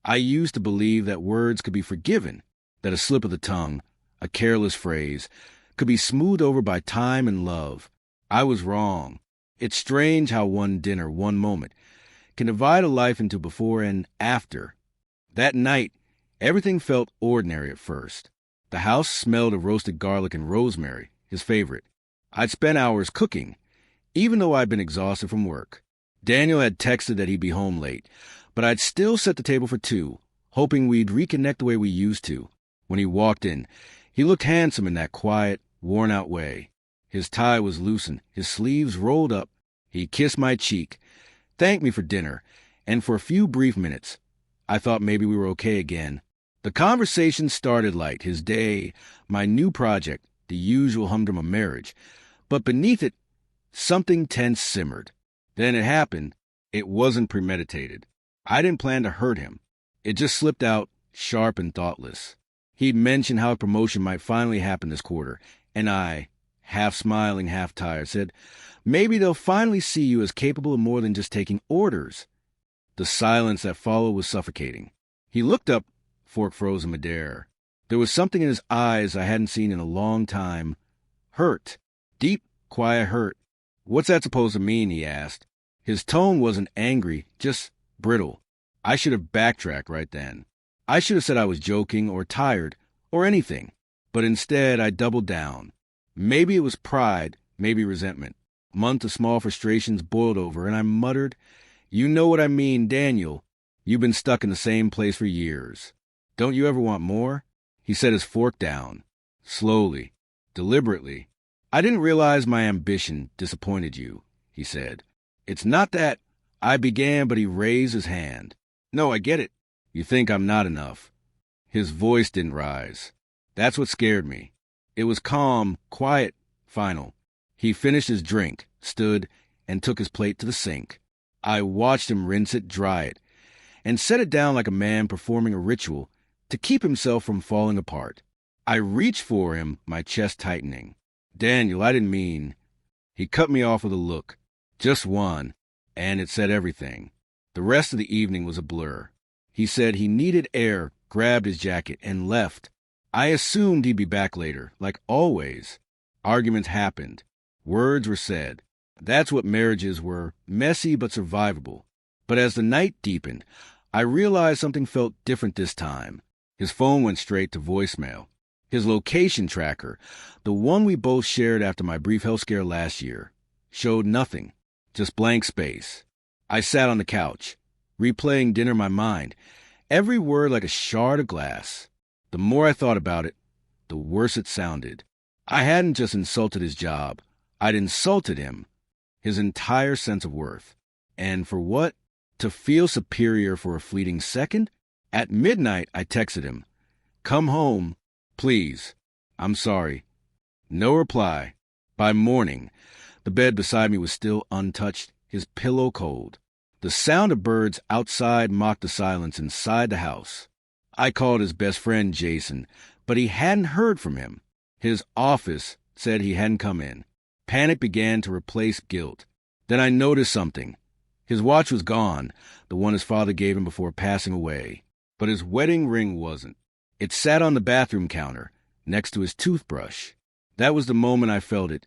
I used to believe that words could be forgiven, that a slip of the tongue, a careless phrase, could be smoothed over by time and love. I was wrong. It's strange how one dinner, one moment, can divide a life into before and after. That night, everything felt ordinary at first. The house smelled of roasted garlic and rosemary, his favorite. I'd spent hours cooking, even though I'd been exhausted from work. Daniel had texted that he'd be home late, but I'd still set the table for two, hoping we'd reconnect the way we used to. When he walked in, he looked handsome in that quiet, worn-out way. His tie was loosened, his sleeves rolled up. He kissed my cheek, thanked me for dinner, and for a few brief minutes, I thought maybe we were okay again. The conversation started light, his day, my new project, the usual humdrum of marriage. But beneath it, something tense simmered. Then it happened. It wasn't premeditated. I didn't plan to hurt him. It just slipped out, sharp and thoughtless. He'd mentioned how a promotion might finally happen this quarter, and I, half smiling, half tired, said, maybe they'll finally see you as capable of more than just taking orders. The silence that followed was suffocating. He looked up, fork frozen midair. There was something in his eyes I hadn't seen in a long time. Hurt. Deep, quiet hurt. What's that supposed to mean, he asked. His tone wasn't angry, just brittle. I should have backtracked right then. I should have said I was joking or tired or anything. But instead, I doubled down. Maybe it was pride, maybe resentment. A month of small frustrations boiled over, and I muttered, you know what I mean, Daniel. You've been stuck in the same place for years. Don't you ever want more? He set his fork down. Slowly, deliberately. I didn't realize my ambition disappointed you, he said. It's not that. I began, but he raised his hand. No, I get it. You think I'm not enough. His voice didn't rise. That's what scared me. It was calm, quiet, final. He finished his drink, stood, and took his plate to the sink. I watched him rinse it, dry it, and set it down like a man performing a ritual to keep himself from falling apart. I reached for him, my chest tightening. Daniel, I didn't mean... He cut me off with a look. Just one, and it said everything. The rest of the evening was a blur. He said he needed air, grabbed his jacket, and left. I assumed he'd be back later, like always. Arguments happened. Words were said. That's what marriages were, messy but survivable. But as the night deepened, I realized something felt different this time. His phone went straight to voicemail. His location tracker, the one we both shared after my brief health scare last year, showed nothing, just blank space. I sat on the couch, replaying dinner in my mind, every word like a shard of glass. The more I thought about it, the worse it sounded. I hadn't just insulted his job. I'd insulted him, his entire sense of worth. And for what? To feel superior for a fleeting second? At midnight, I texted him, "Come home, please. I'm sorry." No reply. By morning, the bed beside me was still untouched, his pillow cold. The sound of birds outside mocked the silence inside the house. I called his best friend, Jason, but he hadn't heard from him. His office said he hadn't come in. Panic began to replace guilt. Then I noticed something. His watch was gone, the one his father gave him before passing away. But his wedding ring wasn't. It sat on the bathroom counter, next to his toothbrush. That was the moment I felt it.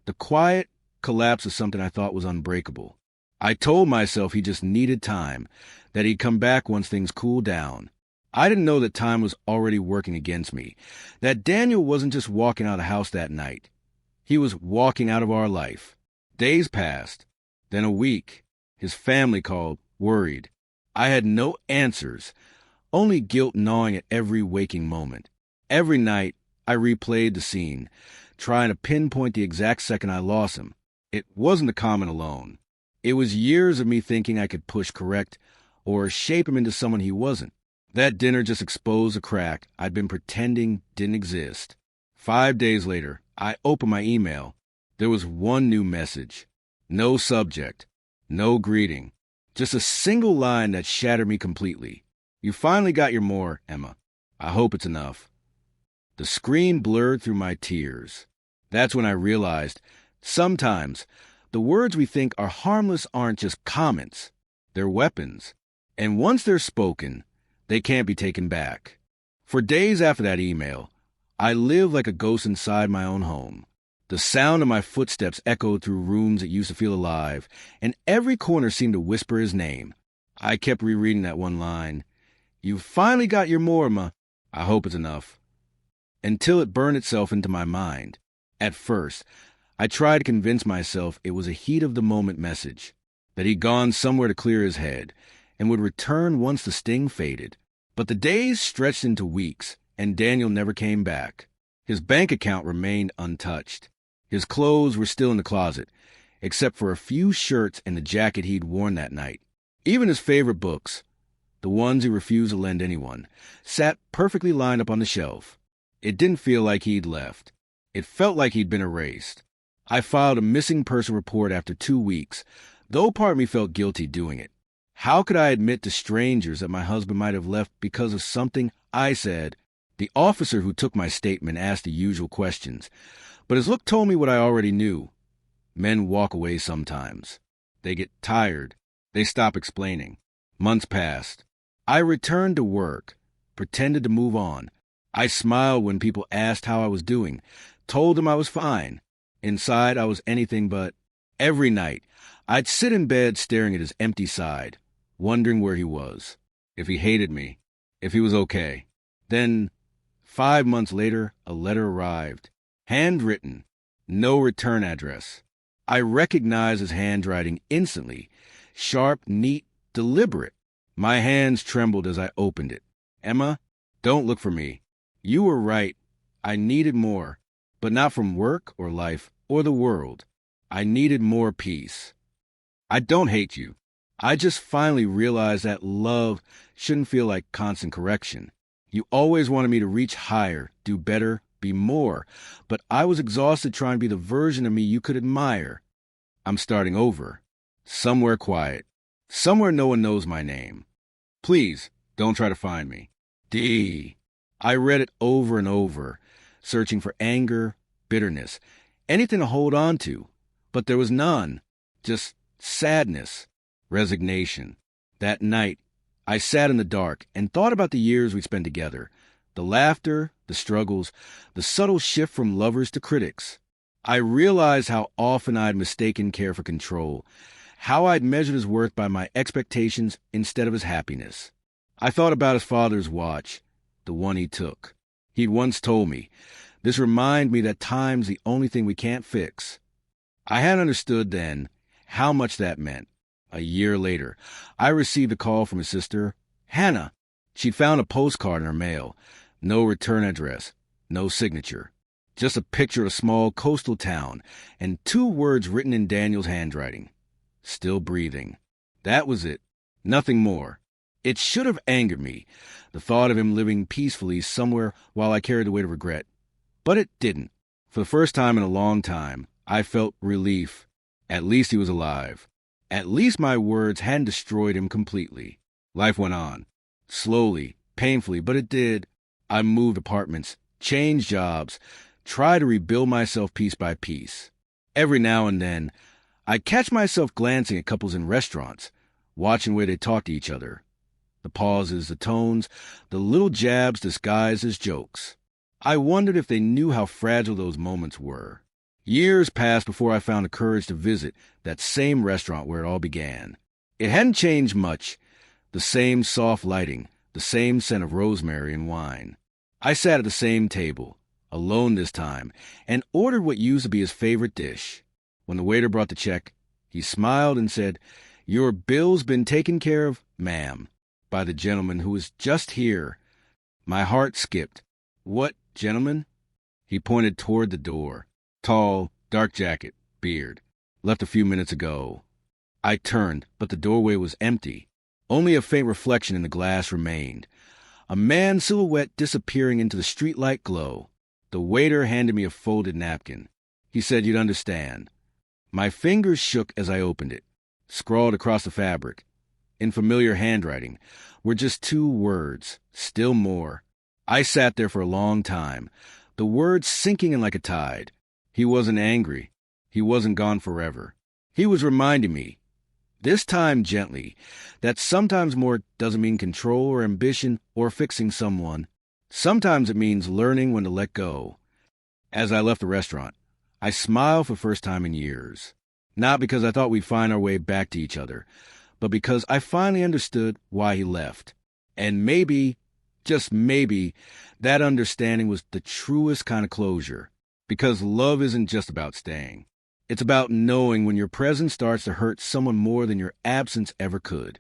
The quiet collapse of something I thought was unbreakable. I told myself he just needed time, that he'd come back once things cooled down. I didn't know that time was already working against me, that Daniel wasn't just walking out of the house that night. He was walking out of our life. Days passed, then a week. His family called, worried. I had no answers, only guilt gnawing at every waking moment. Every night, I replayed the scene, trying to pinpoint the exact second I lost him. It wasn't the comment alone. It was years of me thinking I could push correct or shape him into someone he wasn't. That dinner just exposed a crack I'd been pretending didn't exist. 5 days later, I opened my email. There was one new message. No subject. No greeting. Just a single line that shattered me completely. "You finally got your more, Emma. I hope it's enough." The screen blurred through my tears. That's when I realized, sometimes, the words we think are harmless aren't just comments. They're weapons. And once they're spoken, They can't be taken back. For days after that email, I lived like a ghost inside my own home. The sound of my footsteps echoed through rooms that used to feel alive, and every corner seemed to whisper his name. I kept rereading that one line. You finally got your Morma. I hope it's enough. Until it burned itself into my mind. At first, I tried to convince myself it was a heat-of-the-moment message, that he'd gone somewhere to clear his head, and would return once the sting faded. But the days stretched into weeks, and Daniel never came back. His bank account remained untouched. His clothes were still in the closet, except for a few shirts and the jacket he'd worn that night. Even his favorite books, the ones he refused to lend anyone, sat perfectly lined up on the shelf. It didn't feel like he'd left. It felt like he'd been erased. I filed a missing person report after 2 weeks, though part of me felt guilty doing it. How could I admit to strangers that my husband might have left because of something I said? The officer who took my statement asked the usual questions, but his look told me what I already knew. Men walk away sometimes. They get tired. They stop explaining. Months passed. I returned to work, pretended to move on. I smiled when people asked how I was doing, told them I was fine. Inside, I was anything but. Every night, I'd sit in bed staring at his empty side, wondering where he was, if he hated me, if he was okay. Then, 5 months later, a letter arrived, handwritten, no return address. I recognized his handwriting instantly, sharp, neat, deliberate. My hands trembled as I opened it. Emma, don't look for me. You were right. I needed more, but not from work or life or the world. I needed more peace. I don't hate you. I just finally realized that love shouldn't feel like constant correction. You always wanted me to reach higher, do better, be more, but I was exhausted trying to be the version of me you could admire. I'm starting over. Somewhere quiet. Somewhere no one knows my name. Please, don't try to find me. D. I read it over and over, searching for anger, bitterness, anything to hold on to. But there was none. Just sadness, resignation. That night, I sat in the dark and thought about the years we spent together, the laughter, the struggles, the subtle shift from lovers to critics. I realized how often I'd mistaken care for control, how I'd measured his worth by my expectations instead of his happiness. I thought about his father's watch, the one he took. He'd once told me, this reminded me that time's the only thing we can't fix. I hadn't understood then how much that meant. A year later, I received a call from his sister, Hannah. She'd found a postcard in her mail. No return address, no signature. Just a picture of a small coastal town and 2 words written in Daniel's handwriting. Still breathing. That was it. Nothing more. It should have angered me, the thought of him living peacefully somewhere while I carried the weight of regret. But it didn't. For the first time in a long time, I felt relief. At least he was alive. At least my words hadn't destroyed him completely. Life went on. Slowly, painfully, but it did. I moved apartments, changed jobs, tried to rebuild myself piece by piece. Every now and then, I catch myself glancing at couples in restaurants, watching where they talk to each other. The pauses, the tones, the little jabs disguised as jokes. I wondered if they knew how fragile those moments were. Years passed before I found the courage to visit that same restaurant where it all began. It hadn't changed much. The same soft lighting, the same scent of rosemary and wine. I sat at the same table, alone this time, and ordered what used to be his favorite dish. When the waiter brought the check, he smiled and said, "Your bill's been taken care of, ma'am, by the gentleman who was just here." My heart skipped. "What gentleman?" He pointed toward the door. Tall, dark jacket, beard. Left a few minutes ago. I turned, but the doorway was empty. Only a faint reflection in the glass remained. A man's silhouette disappearing into the streetlight glow. The waiter handed me a folded napkin. He said you'd understand. My fingers shook as I opened it. Scrawled across the fabric, in familiar handwriting, were just 2 words, still more. I sat there for a long time, the words sinking in like a tide. He wasn't angry. He wasn't gone forever. He was reminding me, This time gently. That sometimes more doesn't mean control or ambition or fixing someone. Sometimes it means learning when to let go. As I left the restaurant, I smiled for the first time in years. Not because I thought we'd find our way back to each other, but because I finally understood why he left. And maybe, just maybe, that understanding was the truest kind of closure. Because love isn't just about staying. It's about knowing when your presence starts to hurt someone more than your absence ever could.